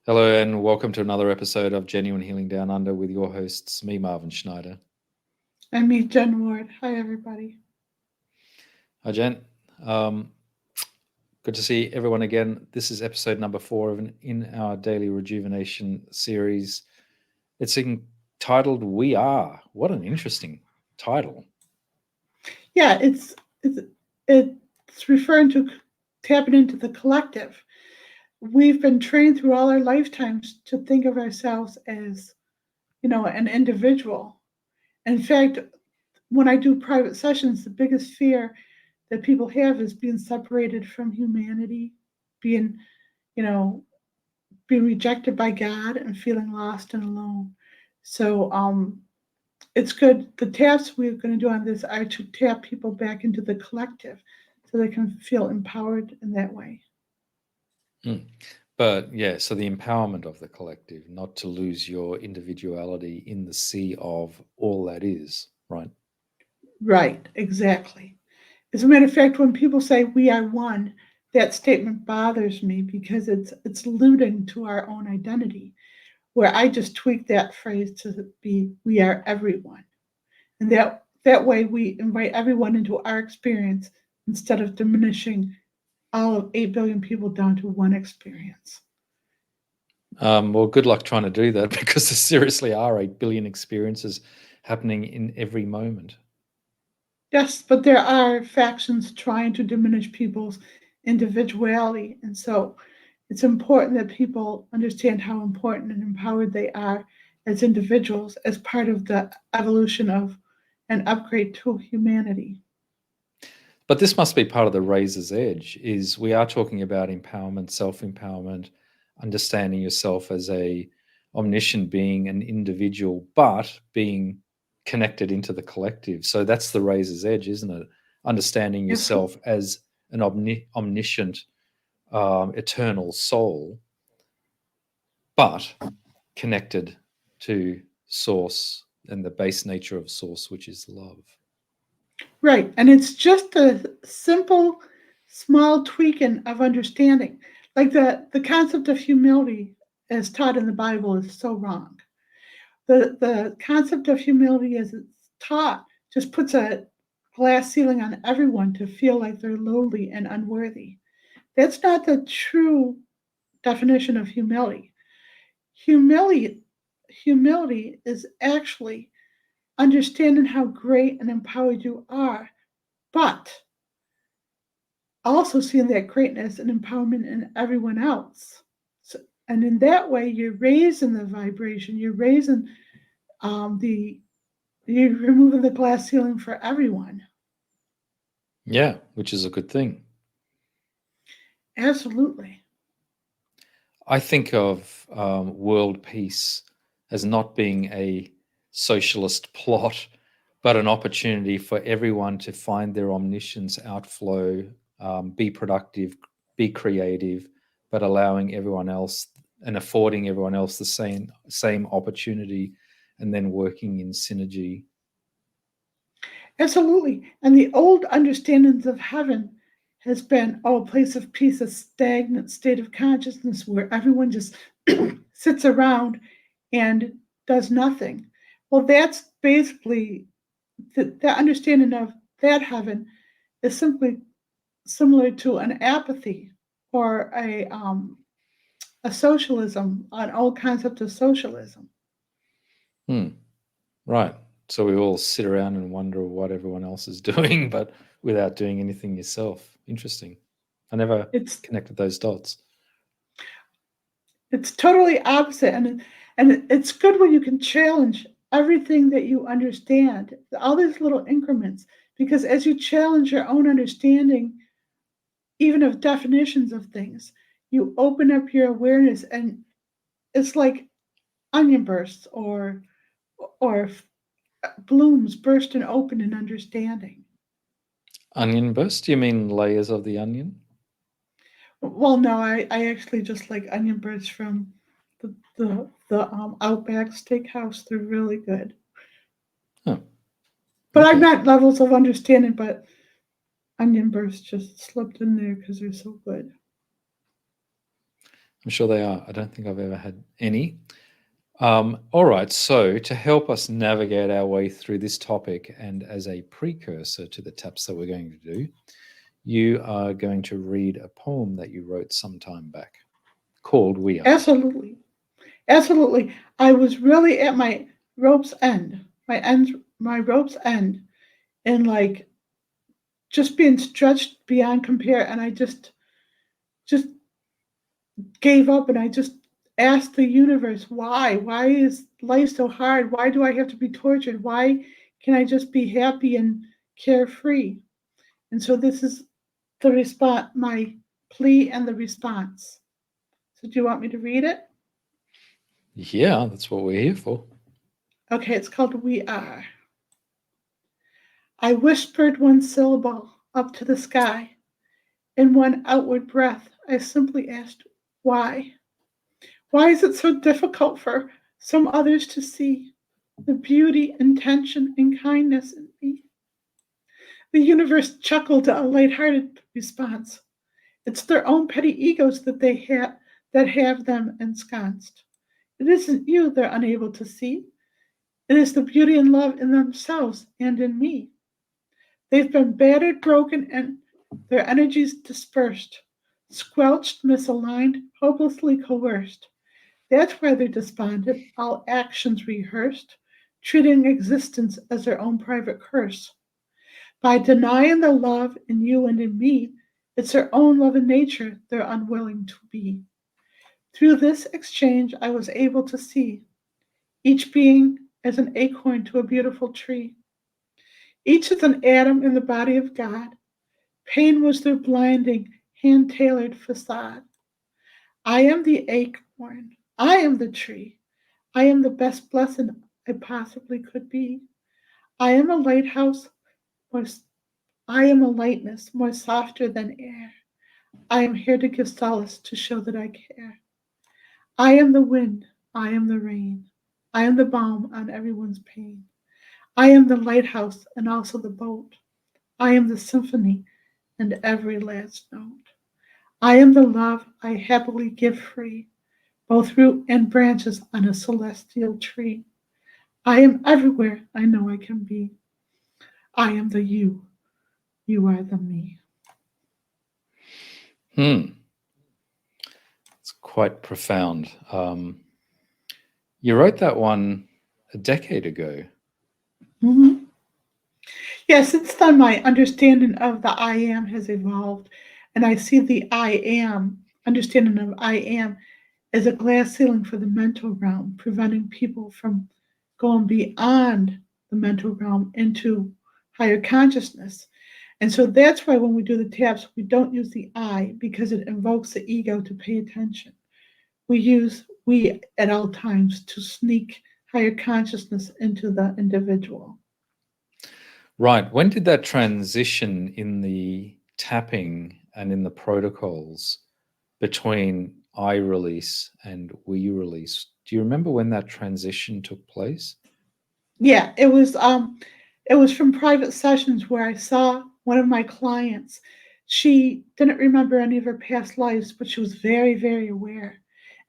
Hello and welcome to another episode of Jenuine Healing Down Under with your hosts, me, Marvin Schneider. And me, Jen Ward. Hi, everybody. Hi, Jen. Good to see everyone again. This is episode number 4 in our Daily Rejuvenation series. It's entitled "We Are." What an interesting title. Yeah, it's referring to tapping into the collective. We've been trained through all our lifetimes to think of ourselves as, an individual. In fact, when I do private sessions, the biggest fear that people have is being separated from humanity, being, you know, being rejected by God and feeling lost and alone. So, it's good. The taps we're going to do on this are to tap people back into the collective so they can feel empowered in that way. Mm. But yeah, so the empowerment of the collective, not to lose your individuality in the sea of all that is, right? Right, exactly. As a matter of fact, when people say we are one, that statement bothers me because it's alluding to our own identity, where I just tweak that phrase to be we are everyone. And that way we invite everyone into our experience instead of diminishing all of 8 billion people down to one experience. Well, good luck trying to do that because there seriously are 8 billion experiences happening in every moment. Yes, but there are factions trying to diminish people's individuality. And so it's important that people understand how important and empowered they are as individuals as part of the evolution of an upgrade to humanity. But this must be part of the razor's edge is we are talking about empowerment, self-empowerment, understanding yourself as a omniscient being, an individual, but being connected into the collective. So that's the razor's edge, isn't it? Understanding Yes, yourself as an omniscient, eternal soul, but connected to source and the base nature of source, which is love. right. And it's just a simple, small tweaking of understanding. Like the concept of humility as taught in the Bible is so wrong. The concept of humility as it's taught just puts a glass ceiling on everyone to feel like they're lowly and unworthy. That's not the true definition of humility. Humility, humility is actually understanding how great and empowered you are, but also seeing that greatness and empowerment in everyone else. So, and in that way, you're raising the vibration, you're raising the you're removing the glass ceiling for everyone. Yeah, which is a good thing. Absolutely. I think of world peace as not being a socialist plot, but an opportunity for everyone to find their omniscience outflow, be productive, be creative, but allowing everyone else and affording everyone else the same opportunity, and then working in synergy. Absolutely. And the old understandings of heaven has been, a place of peace, a stagnant state of consciousness where everyone just sits around and does nothing. Well, that's basically the understanding of that heaven is simply similar to an apathy or a socialism, an old concept of socialism. Hmm. Right. So we all sit around and wonder what everyone else is doing, but without doing anything yourself. Interesting. I never It's connected those dots. it's totally opposite, and it's good when you can challenge everything that you understand, all these little increments, because as you challenge your own understanding, even of definitions of things, you open up your awareness, and it's like onion bursts or blooms bursting open in understanding. Onion burst? You mean layers of the onion? Well, no, I actually just like onion bursts from the Outback Steakhouse. They're really good. Oh, But I'm okay. not levels of understanding, but onion bursts just slipped in there because they're so good. I'm sure they are. I don't think I've ever had any. All right, so to help us navigate our way through this topic and as a precursor to the taps that we're going to do, you are going to read a poem that you wrote some time back called We Are. Absolutely. Absolutely. I was really at my rope's end, my rope's end, and like just being stretched beyond compare. And I just gave up, and I just asked the universe, why? Why is life so hard? Why do I have to be tortured? Why can I just be happy and carefree? And so this is the response, my plea and the response. So do you want me to read it? Yeah, that's what we're here for. Okay, it's called We Are. I whispered one syllable up to the sky. In one outward breath, I simply asked, why? Why is it so difficult for some others to see the beauty, intention, and kindness in me? The universe chuckled a light-hearted response. It's their own petty egos that have them ensconced. It isn't you they're unable to see. It is the beauty and love in themselves and in me. They've been battered, broken, and their energies dispersed, squelched, misaligned, hopelessly coerced. That's why they're despondent, all actions rehearsed, treating existence as their own private curse. By denying the love in you and in me, it's their own love and nature they're unwilling to be. Through this exchange, I was able to see each being as an acorn to a beautiful tree. Each is an atom in the body of God. Pain was their blinding, hand-tailored facade. I am the acorn. I am the tree. I am the best blessing I possibly could be. I am a lighthouse, more, I am a lightness more softer than air. I am here to give solace to show that I care. I am the wind. I am the rain. I am the balm on everyone's pain. I am the lighthouse and also the boat. I am the symphony and every last note. I am the love I happily give free, both root and branches on a celestial tree. I am everywhere I know I can be. I am the you. You are the me. It's quite profound. You wrote that one a decade ago. Mm-hmm. Yeah, since then, my understanding of the I am has evolved, and I see the I am, understanding of I am, as a glass ceiling for the mental realm, preventing people from going beyond the mental realm into higher consciousness. And so that's why when we do the taps, we don't use the I because it invokes the ego to pay attention. We use we at all times to sneak higher consciousness into the individual. Right. When did that transition in the tapping and in the protocols between I release and we release? Do you remember when that transition took place? Yeah, it was from private sessions where I saw one of my clients. She didn't remember any of her past lives, but she was very, very aware.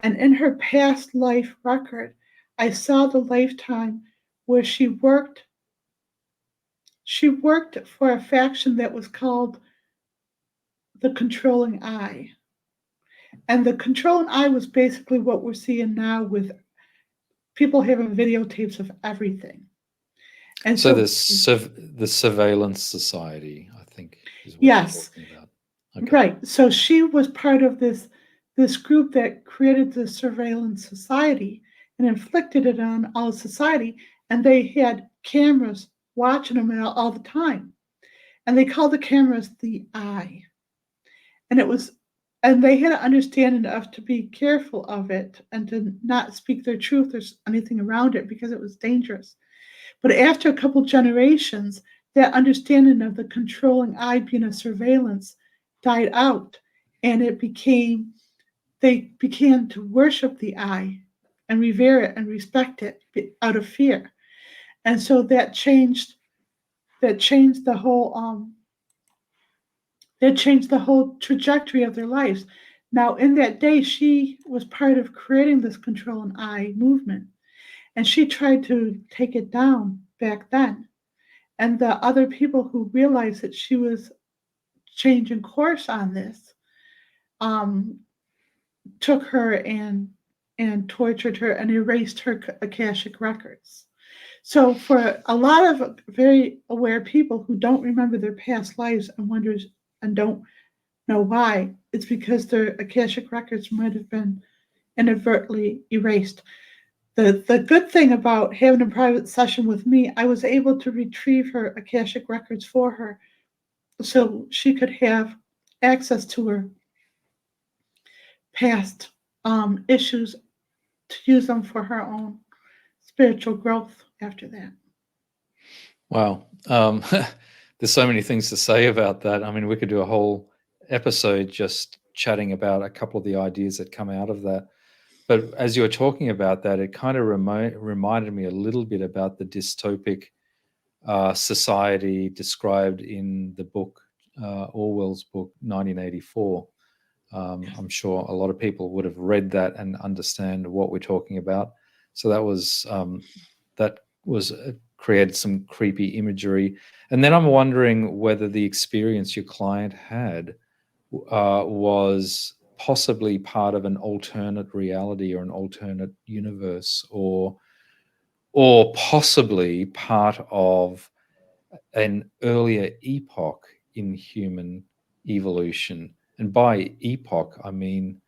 And in her past life record, I saw the lifetime where she worked for a faction that was called the controlling eye. And the controlling eye was basically what we're seeing now with people having videotapes of everything. And So so the surveillance society, I think, is what yes, you're talking about. Okay. right. So she was part of this group that created the surveillance society and inflicted it on all society. And they had cameras watching them all the time. And they called the cameras the eye. And it was and they had an understanding enough to be careful of it and to not speak their truth or anything around it because it was dangerous. But after a couple generations, that understanding of the controlling eye being a surveillance died out, and they began to worship the eye and revere it and respect it out of fear. And so that changed the whole that changed the whole trajectory of their lives. Now, in that day, she was part of creating this control an I movement, and she tried to take it down back then. And the other people who realized that she was changing course on this um, took her and tortured her and erased her Akashic records. So for a lot of very aware people who don't remember their past lives and don't know why, it's because their Akashic records might have been inadvertently erased. The good thing about having a private session with me, I was able to retrieve her Akashic records for her so she could have access to her past issues to use them for her own spiritual growth after that. Wow. There's so many things to say about that. I mean, we could do a whole episode just chatting about a couple of the ideas that come out of that. But as you were talking about that, it kind of reminded me a little bit about the dystopic society described in the book, Orwell's book, 1984. I'm sure a lot of people would have read that and understand what we're talking about. So that was created some creepy imagery. And then I'm wondering whether the experience your client had was possibly part of an alternate reality or an alternate universe, or possibly part of an earlier epoch in human evolution. And by epoch, I mean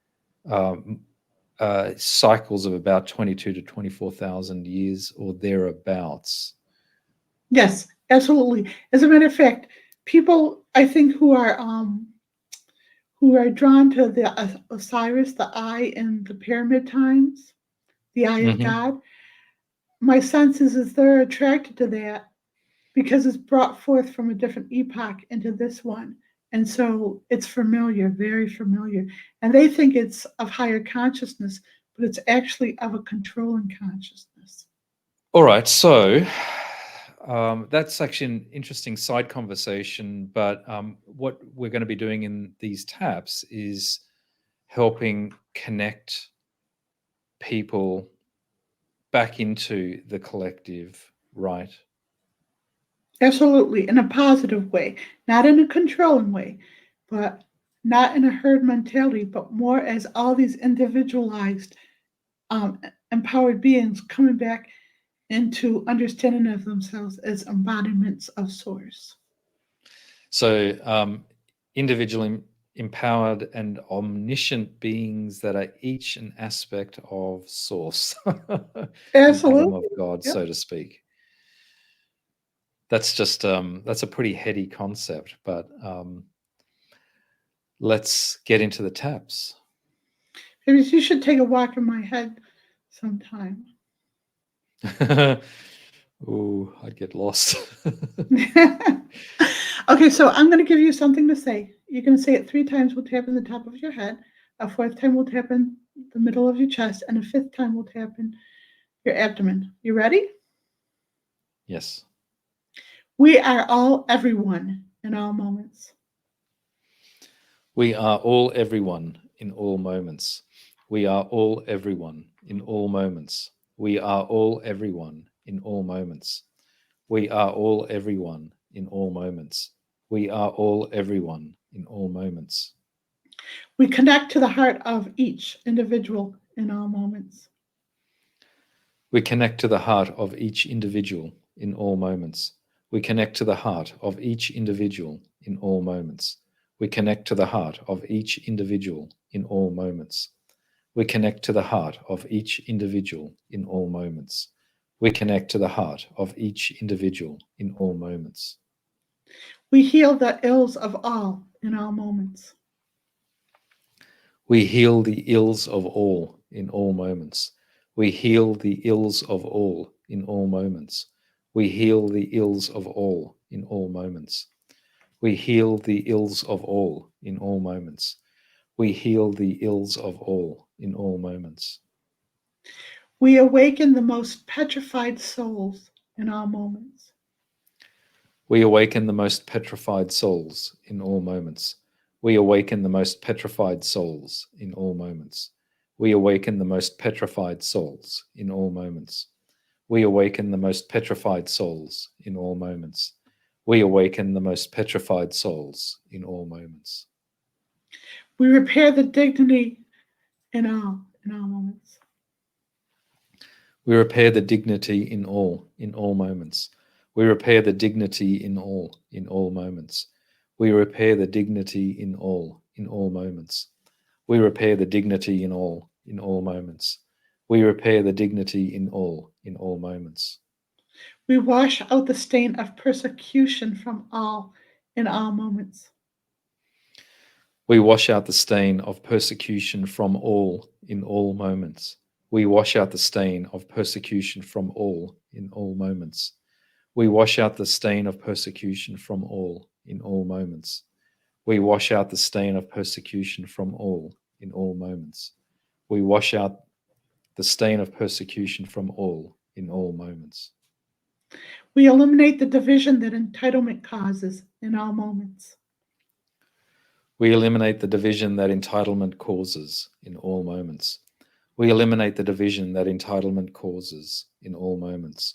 cycles of about 22 to 24,000 years or thereabouts. Yes, absolutely. As a matter of fact, people I think who are drawn to the Osiris, the eye in the pyramid times, the eye of God, my sense is they're attracted to that because it's brought forth from a different epoch into this one. And so it's familiar, very familiar. And they think it's of higher consciousness, but it's actually of a controlling consciousness. All right. So that's actually an interesting side conversation. But what we're going to be doing in these taps is helping connect people back into the collective, right? Absolutely, in a positive way, not in a controlling way, but not in a herd mentality, but more as all these individualized, empowered beings coming back into understanding of themselves as embodiments of Source. So, individually empowered and omniscient beings that are each an aspect of Source, an atom of Absolutely. God, Yep. so to speak. That's just that's a pretty heady concept, but let's get into the taps. Maybe you should take a walk in my head sometime. Ooh, I'd get lost. Okay, so I'm going to give you something to say. You're going to say it 3 times. We'll tap in the top of your head. A 4th time, we'll tap in the middle of your chest. And a 5th time, we'll tap in your abdomen. You ready? Yes. We are all everyone in all moments. We are all everyone in all moments. We are all everyone in all moments. We are all everyone in all moments. We are all everyone in all moments. We are all everyone in all moments. We connect to the heart of each individual in all moments. We connect to the heart of each individual in all moments. We connect to the heart of each individual in all moments. We connect to the heart of each individual in all moments. We connect to the heart of each individual in all moments. We connect to the heart of each individual in all moments. We heal the ills of all in all moments. We heal the ills of all in all moments. We heal the ills of all in all moments. We heal the ills of all in all moments. We heal the ills of all in all moments. We heal the ills of all in all moments. We awaken the most petrified souls in all moments. We awaken the most petrified souls in all moments. We awaken the most petrified souls in all moments. We awaken the most petrified souls in all moments. We awaken the most petrified souls in all moments. We awaken the most petrified souls in all moments. We repair the dignity in all moments. We repair the dignity in all moments. We repair the dignity in all moments. We repair the dignity in all moments. We repair the dignity in all moments. We repair the dignity in all moments. We wash out the stain of persecution from all in all moments. We wash out the stain of persecution from all in all moments. We wash out the stain of persecution from all in all moments. We wash out the stain of persecution from all in all moments. We wash out the stain of persecution from all in all moments. We wash out the stain of persecution from all in all moments. We eliminate the division that entitlement causes in all moments. We eliminate the division that entitlement causes in all moments. We eliminate the division that entitlement causes in all moments.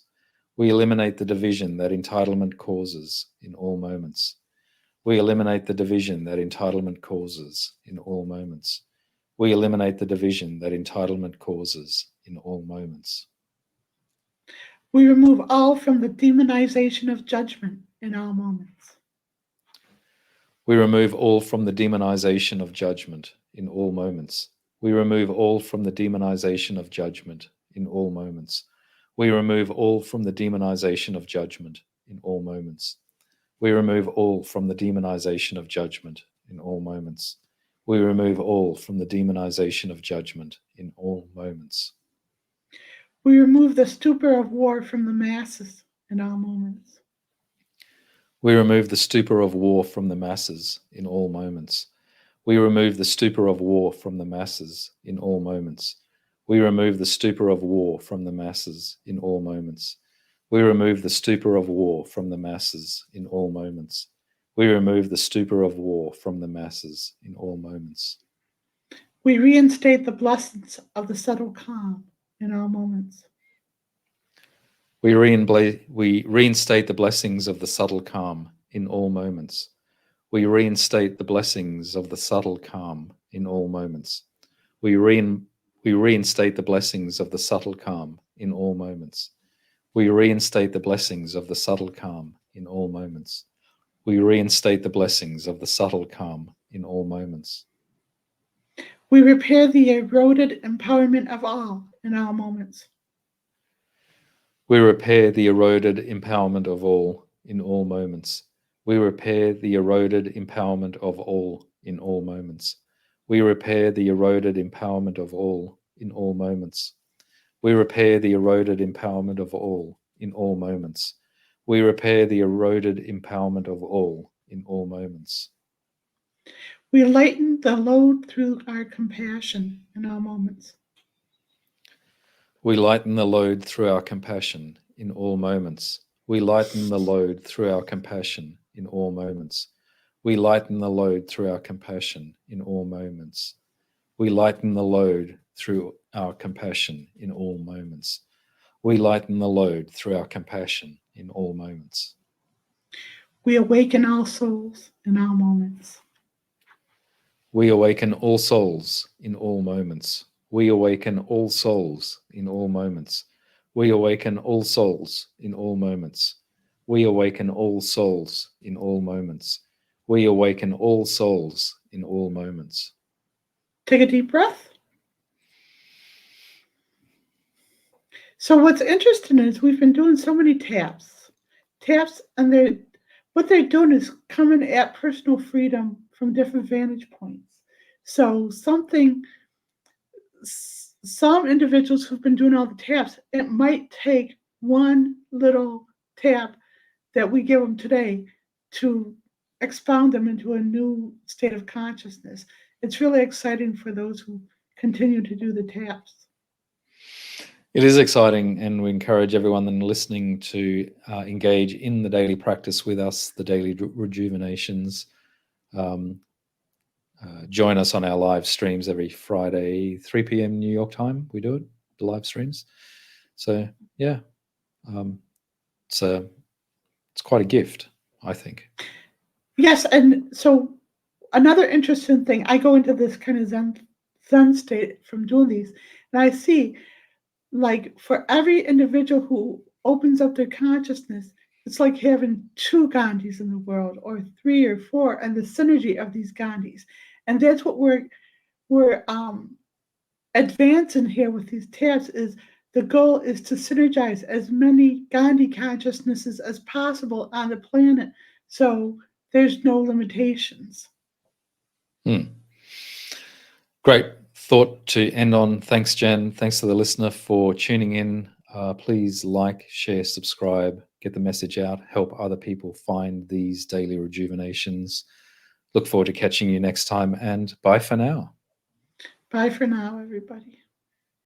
We eliminate the division that entitlement causes in all moments. We eliminate the division that entitlement causes in all moments. We eliminate the division that entitlement causes in all moments. We remove all from the demonization of judgment in all moments. We remove all from the demonization of judgment in all moments. We remove all from the demonization of judgment in all moments. We remove all from the demonization of judgment in all moments. We remove all from the demonization of judgment in all moments. We remove all from the demonization of judgment in all moments. We remove the stupor of war from the masses in all moments. We remove the stupor of war from the masses in all moments. We remove the stupor of war from the masses in all moments. We remove the stupor of war from the masses in all moments. We remove the stupor of war from the masses in all moments. We remove the stupor of war from the masses in all moments. We reinstate the blessings of the subtle calm in all moments. We reinstate the blessings of the subtle calm in all moments. We reinstate the blessings of the subtle calm in all moments. We reinstate the blessings of the subtle calm in all moments. We reinstate the blessings of the subtle calm in all moments. We reinstate the blessings of the subtle calm in all moments. We repair the eroded empowerment of all in all moments. We repair the eroded empowerment of all in all moments. We repair the eroded empowerment of all in all moments. We repair the eroded empowerment of all in all moments. We repair the eroded empowerment of all in all moments. We repair the eroded empowerment of all in all moments. We lighten the load through our compassion in all moments. We lighten the load through our compassion in all moments. We lighten the load through our compassion in all moments. We lighten the load through our compassion in all moments. We lighten the load through our compassion in all moments. We lighten the load through our compassion in all moments. We awaken all souls in all moments. We awaken all souls in all moments. We awaken all souls in all moments. We awaken all souls in all moments. We awaken all souls in all moments. We awaken all souls in all moments. Take a deep breath. So what's interesting is we've been doing so many taps, and what they're doing is coming at personal freedom from different vantage points. So some individuals who've been doing all the taps, it might take one little tap that we give them today to expound them into a new state of consciousness. It's really exciting for those who continue to do the taps. It is exciting, and we encourage everyone then listening to engage in the daily practice with us, the daily rejuvenations. join us on our live streams every Friday, 3 p.m. New York time. We do it, the live streams. So yeah, it's quite a gift, I think. Yes, and so another interesting thing, I go into this kind of zen state from doing these, and I see, like, for every individual who opens up their consciousness, it's like having two Gandhis in the world, or three or four, and the synergy of these Gandhis, and that's what we're advancing here with these tabs. Is the goal is to synergize as many Gandhi consciousnesses as possible on the planet, so there's no limitations. Great thought to end on. Thanks, Jen. Thanks to the listener for tuning in. Please like, share, subscribe, get the message out, help other people find these daily rejuvenations. Look forward to catching you next time, and bye for now. Bye for now, everybody.